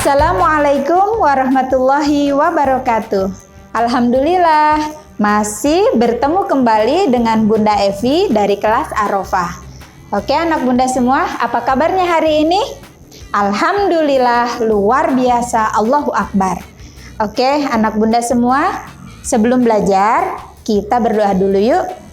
Assalamualaikum warahmatullahi wabarakatuh. Alhamdulillah, masih bertemu kembali dengan Bunda Evi dari kelas Arofah. Oke anak bunda semua, apa kabarnya hari ini? Alhamdulillah, luar biasa, Allahu Akbar. Oke anak bunda semua, sebelum belajar, kita berdoa dulu yuk.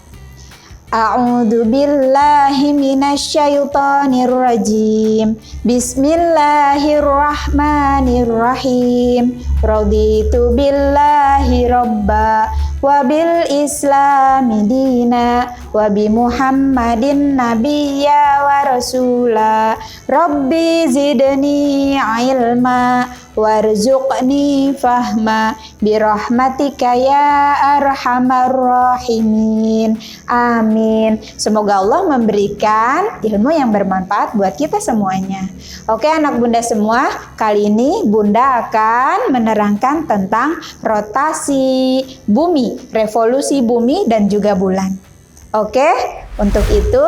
A'udzu billahi minasyaitonir rajim. Bismillahirrahmanirrahim. Raditu billahi robba wa bil islami dina wa bi Muhammadin nabiyya wa rasula. Rabbi zidni ilma warzuqni fahma birahmatika ya arhamar rahimin. Amin. Semoga Allah memberikan ilmu yang bermanfaat buat kita semuanya. Oke anak bunda semua, kali ini bunda akan menerangkan tentang rotasi bumi, revolusi bumi dan juga bulan. Oke, untuk itu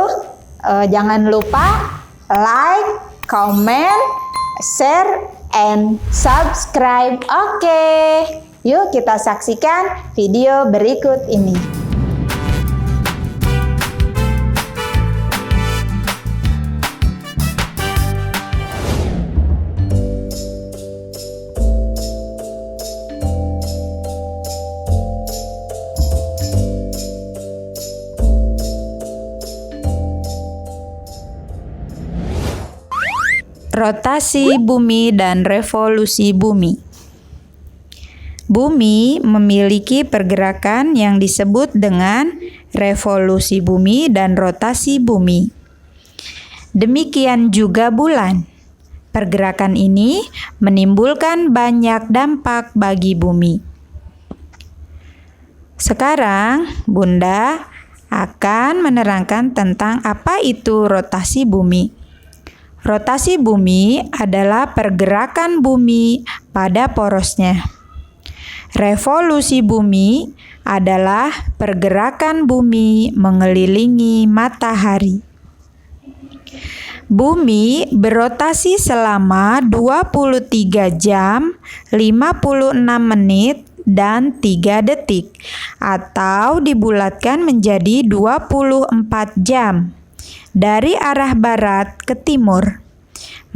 jangan lupa like, comment, share, and subscribe. Oke, yuk kita saksikan video berikut ini. Rotasi bumi dan revolusi bumi. Bumi memiliki pergerakan yang disebut dengan revolusi bumi dan rotasi bumi. Demikian juga bulan. Pergerakan ini menimbulkan banyak dampak bagi bumi. Sekarang, Bunda akan menerangkan tentang apa itu rotasi bumi. Rotasi bumi adalah pergerakan bumi pada porosnya. Revolusi bumi adalah pergerakan bumi mengelilingi matahari. Bumi berotasi selama 23 jam, 56 menit, dan 3 detik, atau dibulatkan menjadi 24 jam. Dari arah barat ke timur.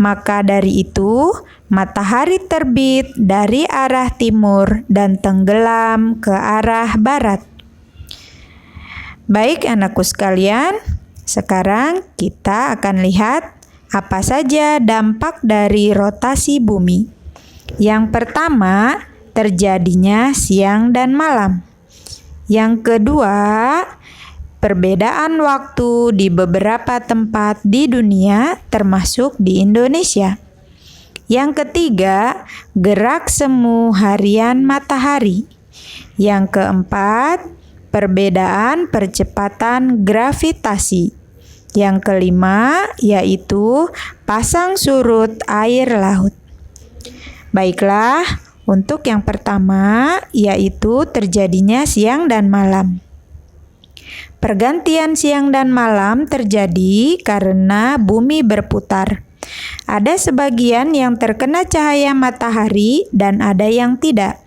Maka dari itu, matahari terbit dari arah timur dan tenggelam ke arah barat. Baik anakku sekalian, sekarang kita akan lihat apa saja dampak dari rotasi bumi. Yang pertama, terjadinya siang dan malam. Yang kedua, perbedaan waktu di beberapa tempat di dunia, termasuk di Indonesia. Yang ketiga, gerak semu harian matahari. Yang keempat, perbedaan percepatan gravitasi. Yang kelima, yaitu pasang surut air laut. Baiklah, untuk yang pertama, yaitu terjadinya siang dan malam. Pergantian siang dan malam terjadi karena bumi berputar. Ada sebagian yang terkena cahaya matahari dan ada yang tidak.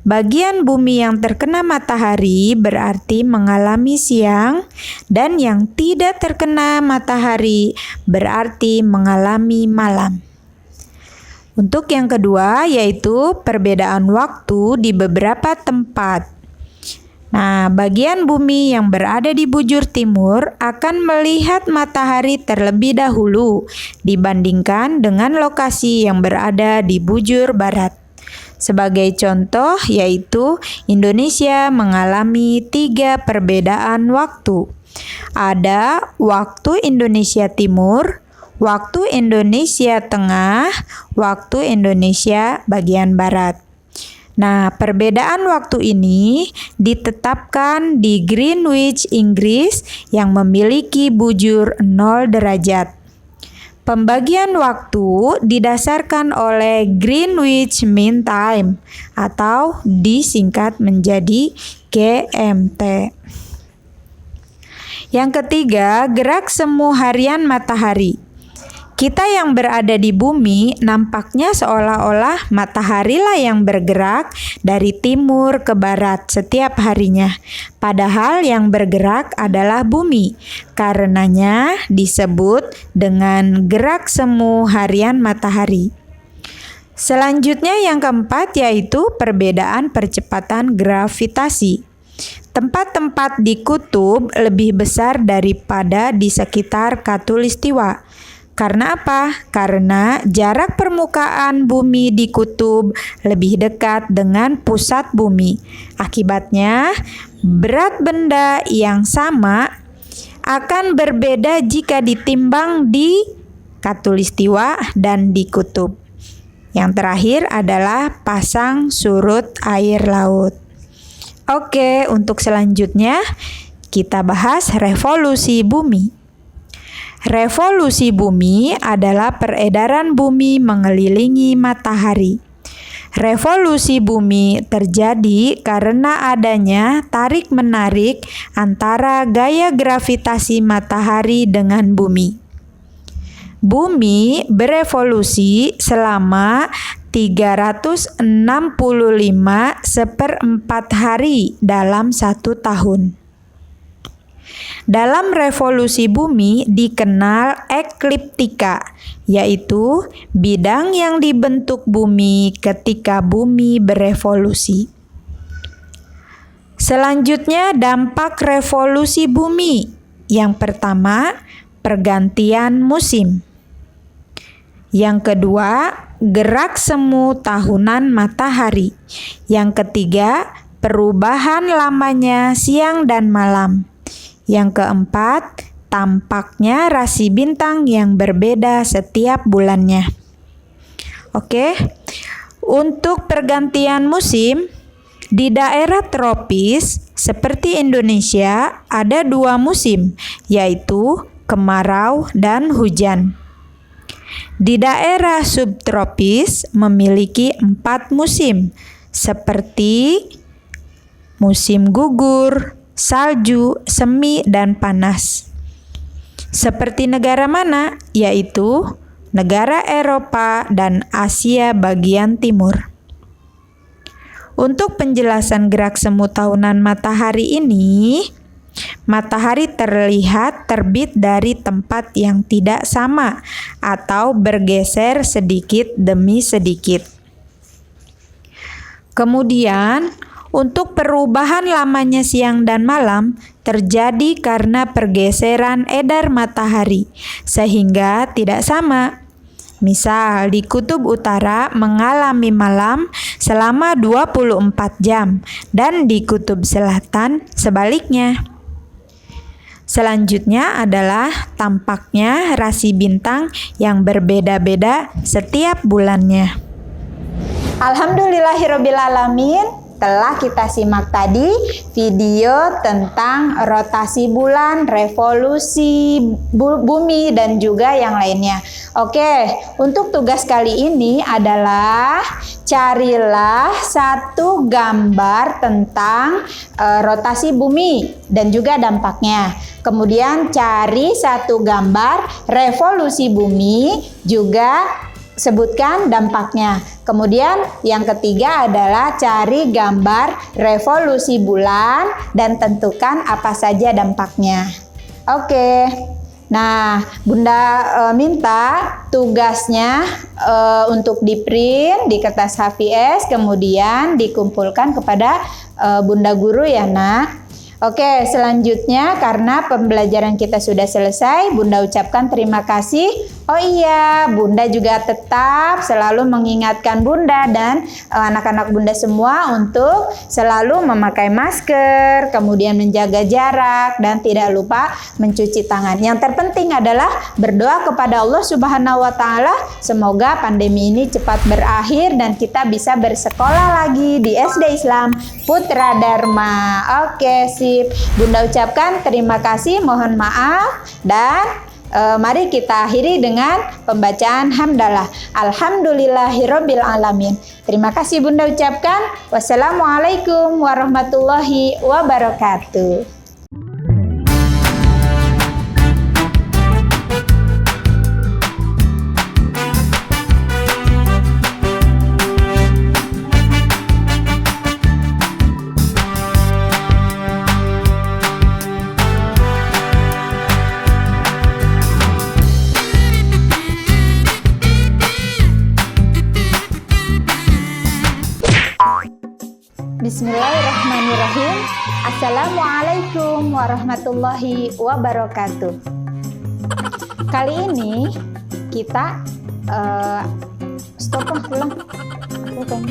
Bagian bumi yang terkena matahari berarti mengalami siang, dan yang tidak terkena matahari berarti mengalami malam. Untuk yang kedua, yaitu perbedaan waktu di beberapa tempat. Nah, bagian bumi yang berada di bujur timur akan melihat matahari terlebih dahulu dibandingkan dengan lokasi yang berada di bujur barat. Sebagai contoh, yaitu Indonesia mengalami 3 perbedaan waktu. Ada waktu Indonesia Timur, waktu Indonesia Tengah, waktu Indonesia bagian barat. Nah, perbedaan waktu ini ditetapkan di Greenwich, Inggris yang memiliki bujur 0 derajat. Pembagian waktu didasarkan oleh Greenwich Mean Time atau disingkat menjadi GMT. Yang ketiga, gerak semu harian matahari. Kita yang berada di bumi nampaknya seolah-olah mataharilah yang bergerak dari timur ke barat setiap harinya. Padahal yang bergerak adalah bumi. Karenanya disebut dengan gerak semu harian matahari. Selanjutnya yang keempat yaitu perbedaan percepatan gravitasi. Tempat-tempat di kutub lebih besar daripada di sekitar khatulistiwa. Karena apa? Karena jarak permukaan bumi di kutub lebih dekat dengan pusat bumi. Akibatnya, berat benda yang sama akan berbeda jika ditimbang di khatulistiwa dan di kutub. Yang terakhir adalah pasang surut air laut. Oke, untuk selanjutnya kita bahas revolusi bumi. Revolusi bumi adalah peredaran bumi mengelilingi matahari. Revolusi bumi terjadi karena adanya tarik-menarik antara gaya gravitasi matahari dengan bumi. Bumi berevolusi selama 365/4 hari dalam 1 tahun. Dalam revolusi bumi dikenal ekliptika, yaitu bidang yang dibentuk bumi ketika bumi berevolusi. Selanjutnya dampak revolusi bumi. Yang pertama, pergantian musim. Yang kedua, gerak semu tahunan matahari. Yang ketiga, perubahan lamanya siang dan malam. Yang keempat, tampaknya rasi bintang yang berbeda setiap bulannya. Oke, untuk pergantian musim, di daerah tropis seperti Indonesia ada 2 musim, yaitu kemarau dan hujan. Di daerah subtropis memiliki 4 musim, seperti musim gugur, salju, semi, dan panas. Seperti negara mana? Yaitu negara Eropa dan Asia bagian timur. Untuk penjelasan gerak semu tahunan matahari ini, matahari terlihat terbit dari tempat yang tidak sama atau bergeser sedikit demi sedikit. Kemudian, untuk perubahan lamanya siang dan malam terjadi karena pergeseran edar matahari, sehingga tidak sama. Misal, di kutub utara mengalami malam selama 24 jam dan di kutub selatan sebaliknya. Selanjutnya adalah tampaknya rasi bintang yang berbeda-beda setiap bulannya. Alhamdulillahirrabbilalamin. Telah kita simak tadi video tentang rotasi bulan, revolusi bumi, dan juga yang lainnya. Oke, untuk tugas kali ini adalah carilah satu gambar tentang rotasi bumi dan juga dampaknya. Kemudian cari satu gambar revolusi bumi, juga sebutkan dampaknya. Kemudian yang ketiga adalah cari gambar revolusi bulan dan tentukan apa saja dampaknya. Oke. Nah, Bunda minta tugasnya untuk di-print di kertas HVS, kemudian dikumpulkan kepada Bunda Guru ya, Nak. Oke, selanjutnya karena pembelajaran kita sudah selesai, Bunda ucapkan terima kasih. Oh iya, Bunda juga tetap selalu mengingatkan Bunda dan anak-anak Bunda semua untuk selalu memakai masker, kemudian menjaga jarak, dan tidak lupa mencuci tangan. Yang terpenting adalah berdoa kepada Allah Subhanahu wa Ta'ala, semoga pandemi ini cepat berakhir dan kita bisa bersekolah lagi di SD Islam Putra Dharma. Oke, sip. Bunda ucapkan terima kasih, mohon maaf, dan mari kita akhiri dengan pembacaan hamdalah. Alhamdulillahirabbil alamin. Terima kasih Bunda ucapkan. Wassalamualaikum warahmatullahi wabarakatuh. Bismillahirrahmanirrahim. Assalamualaikum warahmatullahi wabarakatuh. Kali ini kita ulang.